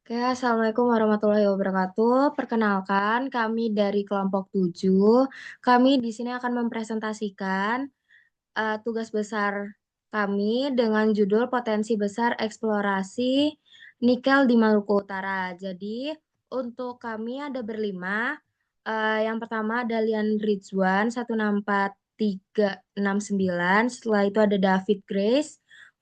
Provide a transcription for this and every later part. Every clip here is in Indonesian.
Oke, Assalamualaikum warahmatullahi wabarakatuh. Perkenalkan, kami dari kelompok 7. Kami di sini akan mempresentasikan tugas besar kami dengan judul Potensi Besar Eksplorasi Nikel di Maluku Utara. Jadi, untuk kami ada berlima. Yang pertama ada Lian Rizwan 164369. Setelah itu ada David Grace.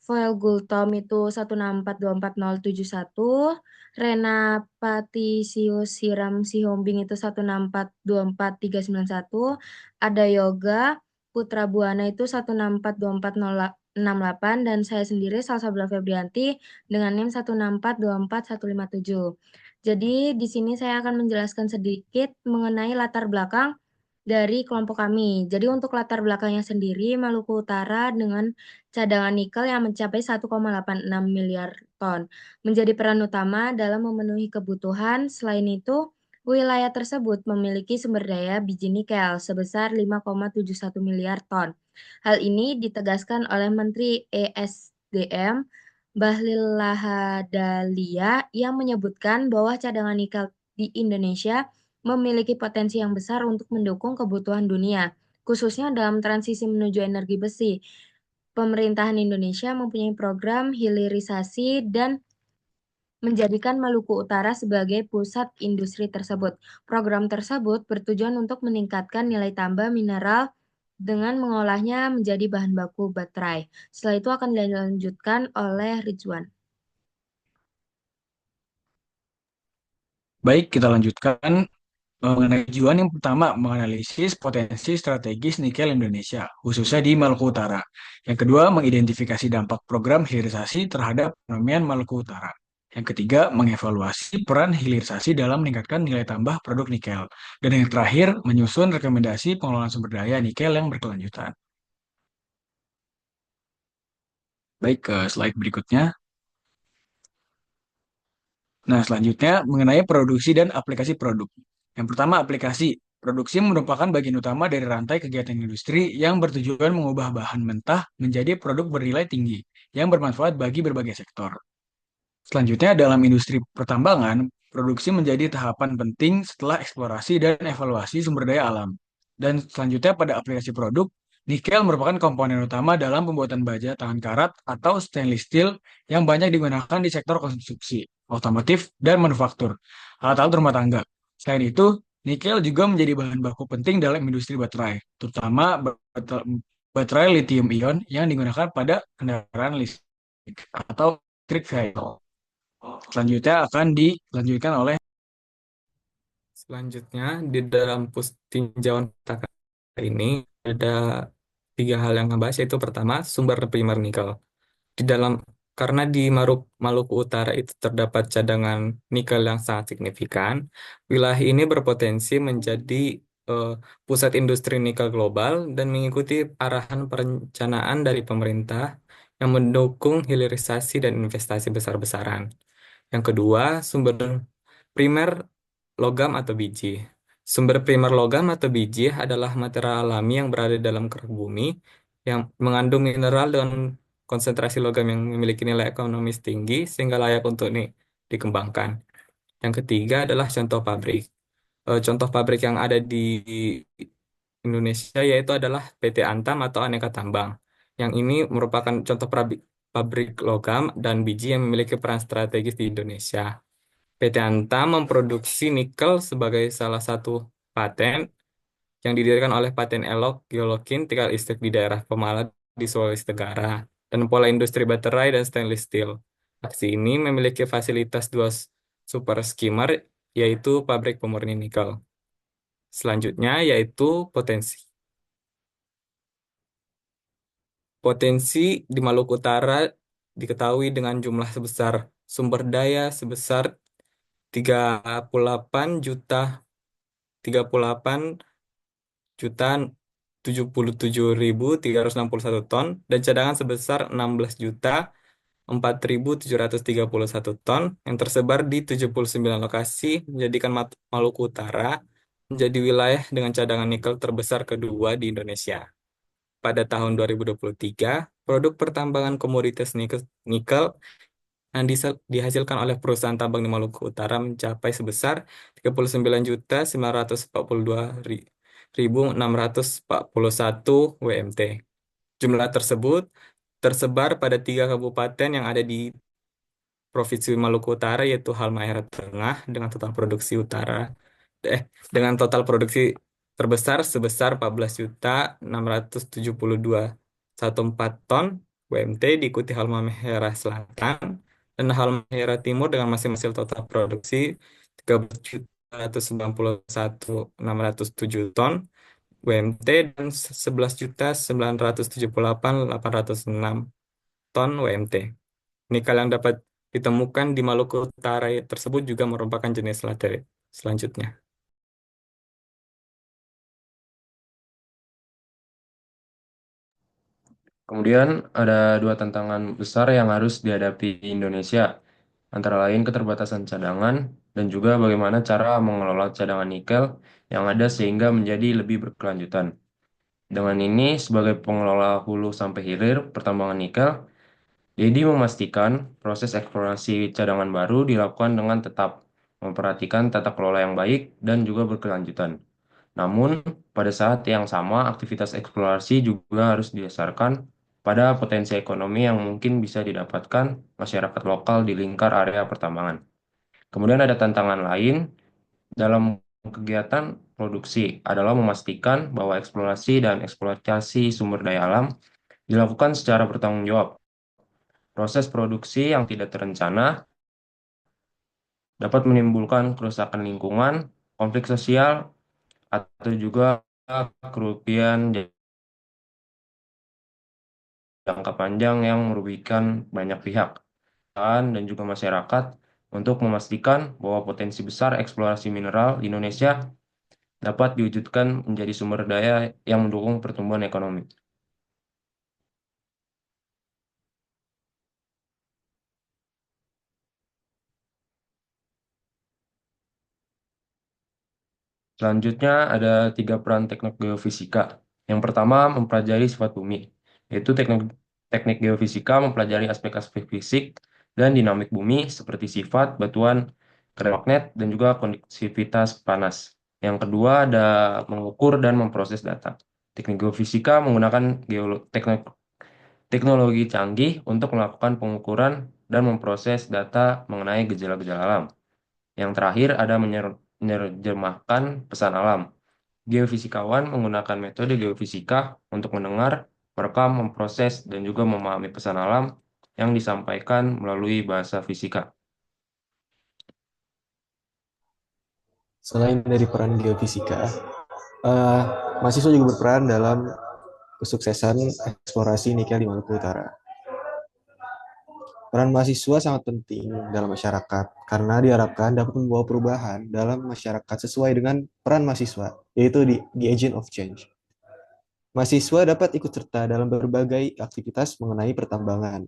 Foil Gultom itu 16424071. Rena Patisius Hiram Sihombing itu 16424391. Ada Yoga Putra Buana itu 16424068 dan saya sendiri Salsabila Febrianti dengan NIM 16424157. Jadi di sini saya akan menjelaskan sedikit mengenai latar belakang dari kelompok kami. Jadi untuk latar belakangnya sendiri, Maluku Utara dengan cadangan nikel yang mencapai 1,86 miliar ton menjadi peran utama dalam memenuhi kebutuhan. Selain itu, wilayah tersebut memiliki sumber daya biji nikel sebesar 5,71 miliar ton. Hal ini ditegaskan oleh Menteri ESDM Bahlil Lahadalia yang menyebutkan bahwa cadangan nikel di Indonesia memiliki potensi yang besar untuk mendukung kebutuhan dunia, khususnya dalam transisi menuju energi besi. Pemerintahan Indonesia mempunyai program hilirisasi dan menjadikan Maluku Utara sebagai pusat industri tersebut. Program tersebut bertujuan untuk meningkatkan nilai tambah mineral dengan mengolahnya menjadi bahan baku baterai. Setelah itu akan dilanjutkan oleh Rizwan. Baik, kita lanjutkan mengenai tujuan yang pertama, menganalisis potensi strategis nikel Indonesia, khususnya di Maluku Utara. Yang kedua, mengidentifikasi dampak program hilirisasi terhadap perekonomian Maluku Utara. Yang ketiga, mengevaluasi peran hilirisasi dalam meningkatkan nilai tambah produk nikel. Dan yang terakhir, menyusun rekomendasi pengelolaan sumber daya nikel yang berkelanjutan. Baik, ke slide berikutnya. Nah, selanjutnya mengenai produksi dan aplikasi produk. Yang pertama, aplikasi. Produksi merupakan bagian utama dari rantai kegiatan industri yang bertujuan mengubah bahan mentah menjadi produk bernilai tinggi yang bermanfaat bagi berbagai sektor. Selanjutnya, dalam industri pertambangan, produksi menjadi tahapan penting setelah eksplorasi dan evaluasi sumber daya alam. Dan selanjutnya pada aplikasi produk, nikel merupakan komponen utama dalam pembuatan baja tangan karat atau stainless steel yang banyak digunakan di sektor konstruksi, otomotif, dan manufaktur, alat-alat rumah tangga. Selain itu, nikel juga menjadi bahan baku penting dalam industri baterai, terutama baterai lithium ion yang digunakan pada kendaraan listrik atau electric vehicle. Selanjutnya akan dilanjutkan oleh Selanjutnya, di dalam tinjauan peta ini ada tiga hal yang ngebahas, yaitu pertama, sumber primer nikel. Di dalam karena di Maluku Utara itu terdapat cadangan nikel yang sangat signifikan, wilayah ini berpotensi menjadi eh, pusat industri nikel global dan mengikuti arahan perencanaan dari pemerintah yang mendukung hilirisasi dan investasi besar-besaran. Yang kedua, sumber primer logam atau biji. Sumber primer logam atau biji adalah material alami yang berada dalam kerak bumi yang mengandung mineral dengan konsentrasi logam yang memiliki nilai ekonomis tinggi sehingga layak untuk dikembangkan. Yang ketiga adalah contoh pabrik. Contoh pabrik yang ada di Indonesia yaitu adalah PT Antam atau Aneka Tambang. Yang ini merupakan contoh pabrik logam dan biji yang memiliki peran strategis di Indonesia. PT Antam memproduksi nikel sebagai salah satu paten yang didirikan oleh Paten Elok Geolokin Tegal Listrik di daerah Pemalat di Sulawesi Tenggara dan pola industri baterai dan stainless steel. Aksi ini memiliki fasilitas dua super skimmer yaitu pabrik pemurni nikel. Selanjutnya yaitu potensi. Potensi di Maluku Utara diketahui dengan jumlah sebesar sumber daya sebesar 38 juta 38 juta 77.361 ton dan cadangan sebesar 16 juta 4.731 ton yang tersebar di 79 lokasi menjadikan Maluku Utara menjadi wilayah dengan cadangan nikel terbesar kedua di Indonesia. Pada tahun 2023, produk pertambangan komoditas nikel yang dihasilkan oleh perusahaan tambang di Maluku Utara mencapai sebesar 39.942.641 WMT. Jumlah tersebut tersebar pada 3 kabupaten yang ada di Provinsi Maluku Utara, yaitu Halmahera Tengah dengan total produksi eh dengan total produksi terbesar sebesar 14.672.14 ton WMT, diikuti Halmahera Selatan dan Halmahera Timur dengan masing-masing total produksi 13.991.607 ton WMT dan 11.978.806 ton WMT. Nikel yang dapat ditemukan di Maluku Utara tersebut juga merupakan jenis laterit selanjutnya. Kemudian ada dua tantangan besar yang harus dihadapi di Indonesia, antara lain keterbatasan cadangan dan juga bagaimana cara mengelola cadangan nikel yang ada sehingga menjadi lebih berkelanjutan. Dengan ini, sebagai pengelola hulu sampai hilir pertambangan nikel, Dedi memastikan proses eksplorasi cadangan baru dilakukan dengan tetap memperhatikan tata kelola yang baik dan juga berkelanjutan. Namun, pada saat yang sama, aktivitas eksplorasi juga harus didasarkan pada potensi ekonomi yang mungkin bisa didapatkan masyarakat lokal di lingkar area pertambangan. Kemudian ada tantangan lain dalam kegiatan produksi adalah memastikan bahwa eksplorasi dan eksploitasi sumber daya alam dilakukan secara bertanggung jawab. Proses produksi yang tidak terencana dapat menimbulkan kerusakan lingkungan, konflik sosial, atau juga kerugian jangka panjang yang merugikan banyak pihak dan juga masyarakat untuk memastikan bahwa potensi besar eksplorasi mineral di Indonesia dapat diwujudkan menjadi sumber daya yang mendukung pertumbuhan ekonomi. Selanjutnya ada 3 peran teknik geofisika. Yang pertama mempelajari sifat bumi, yaitu teknik geofisika mempelajari aspek-aspek fisik dan dinamik bumi seperti sifat, batuan, kerak magnet, dan juga konduktivitas panas. Yang kedua ada mengukur dan memproses data. Teknik geofisika menggunakan teknologi canggih untuk melakukan pengukuran dan memproses data mengenai gejala-gejala alam. Yang terakhir ada menerjemahkan pesan alam. Geofisikawan menggunakan metode geofisika untuk mendengar, merekam, memproses, dan juga memahami pesan alam yang disampaikan melalui bahasa fisika. Selain dari peran geofisika, mahasiswa juga berperan dalam kesuksesan eksplorasi nikel di Maluku Utara. Peran mahasiswa sangat penting dalam masyarakat karena diharapkan dapat membawa perubahan dalam masyarakat sesuai dengan peran mahasiswa, yaitu the agent of change. Mahasiswa dapat ikut serta dalam berbagai aktivitas mengenai pertambangan,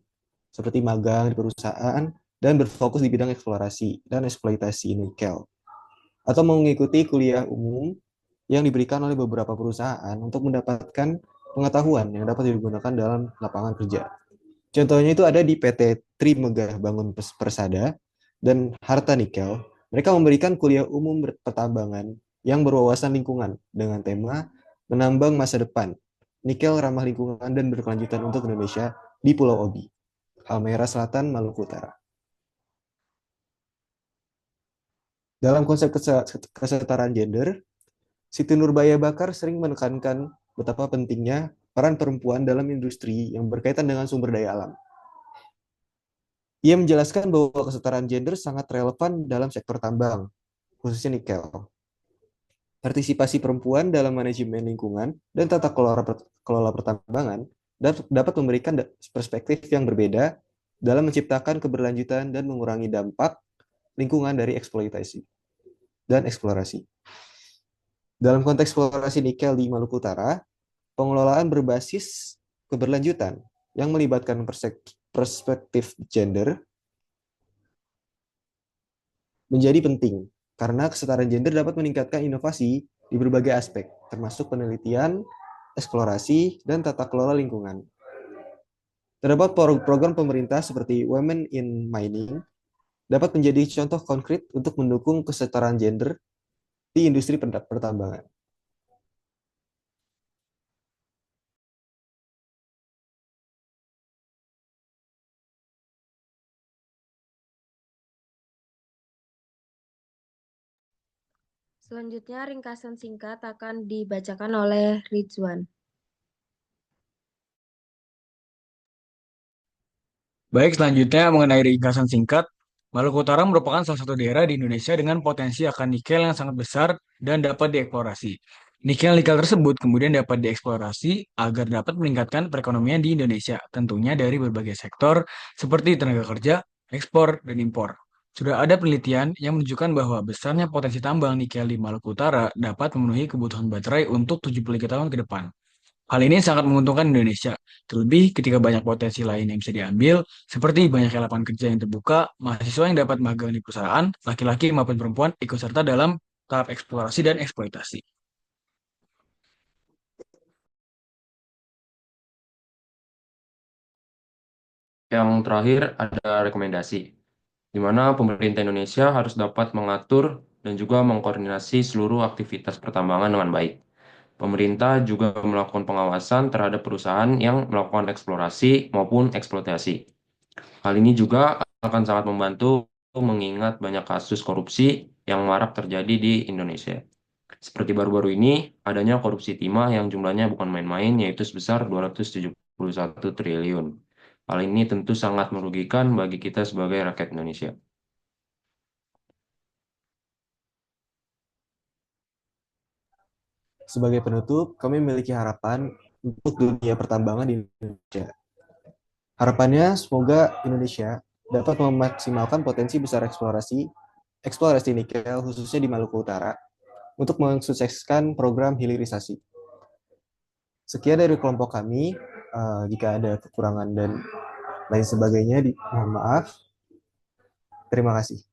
seperti magang di perusahaan dan berfokus di bidang eksplorasi dan eksploitasi nikel, atau mengikuti kuliah umum yang diberikan oleh beberapa perusahaan untuk mendapatkan pengetahuan yang dapat digunakan dalam lapangan kerja. Contohnya itu ada di PT Trimegah Bangun Persada dan Harta Nikel. Mereka memberikan kuliah umum pertambangan yang berwawasan lingkungan dengan tema menambang masa depan, nikel ramah lingkungan dan berkelanjutan untuk Indonesia di Pulau Obi, Halmahera Selatan, Maluku Utara. Dalam konsep kesetaraan gender, Siti Nurbaya Bakar sering menekankan betapa pentingnya peran perempuan dalam industri yang berkaitan dengan sumber daya alam. Ia menjelaskan bahwa kesetaraan gender sangat relevan dalam sektor tambang, khususnya nikel. Partisipasi perempuan dalam manajemen lingkungan dan tata kelola pertambangan dapat memberikan perspektif yang berbeda dalam menciptakan keberlanjutan dan mengurangi dampak lingkungan dari eksploitasi dan eksplorasi. Dalam konteks eksplorasi nikel di Maluku Utara, pengelolaan berbasis keberlanjutan yang melibatkan perspektif gender menjadi penting karena kesetaraan gender dapat meningkatkan inovasi di berbagai aspek, termasuk penelitian, eksplorasi, dan tata kelola lingkungan. Terdapat program pemerintah seperti Women in Mining dapat menjadi contoh konkret untuk mendukung kesetaraan gender di industri pertambangan. Selanjutnya, ringkasan singkat akan dibacakan oleh Ridwan. Baik, selanjutnya mengenai ringkasan singkat, Maluku Utara merupakan salah satu daerah di Indonesia dengan potensi akan nikel yang sangat besar dan dapat dieksplorasi. Nikel-nikel tersebut kemudian dapat dieksplorasi agar dapat meningkatkan perekonomian di Indonesia, tentunya dari berbagai sektor seperti tenaga kerja, ekspor, dan impor. Sudah ada penelitian yang menunjukkan bahwa besarnya potensi tambang nikel di Maluku Utara dapat memenuhi kebutuhan baterai untuk 73 tahun ke depan. Hal ini sangat menguntungkan Indonesia, terlebih ketika banyak potensi lain yang bisa diambil, seperti banyaknya lapangan kerja yang terbuka, mahasiswa yang dapat magang di perusahaan, laki-laki maupun perempuan ikut serta dalam tahap eksplorasi dan eksploitasi. Yang terakhir ada rekomendasi, di mana pemerintah Indonesia harus dapat mengatur dan juga mengkoordinasi seluruh aktivitas pertambangan dengan baik. Pemerintah juga melakukan pengawasan terhadap perusahaan yang melakukan eksplorasi maupun eksploitasi. Hal ini juga akan sangat membantu mengingat banyak kasus korupsi yang marak terjadi di Indonesia. Seperti baru-baru ini, adanya korupsi timah yang jumlahnya bukan main-main, yaitu sebesar 271 triliun. Hal ini tentu sangat merugikan bagi kita sebagai rakyat Indonesia. Sebagai penutup, kami memiliki harapan untuk dunia pertambangan di Indonesia. Harapannya semoga Indonesia dapat memaksimalkan potensi besar eksplorasi nikel khususnya di Maluku Utara untuk mensukseskan program hilirisasi. Sekian dari kelompok kami. Jika ada kekurangan dan lain sebagainya, mohon maaf. Terima kasih.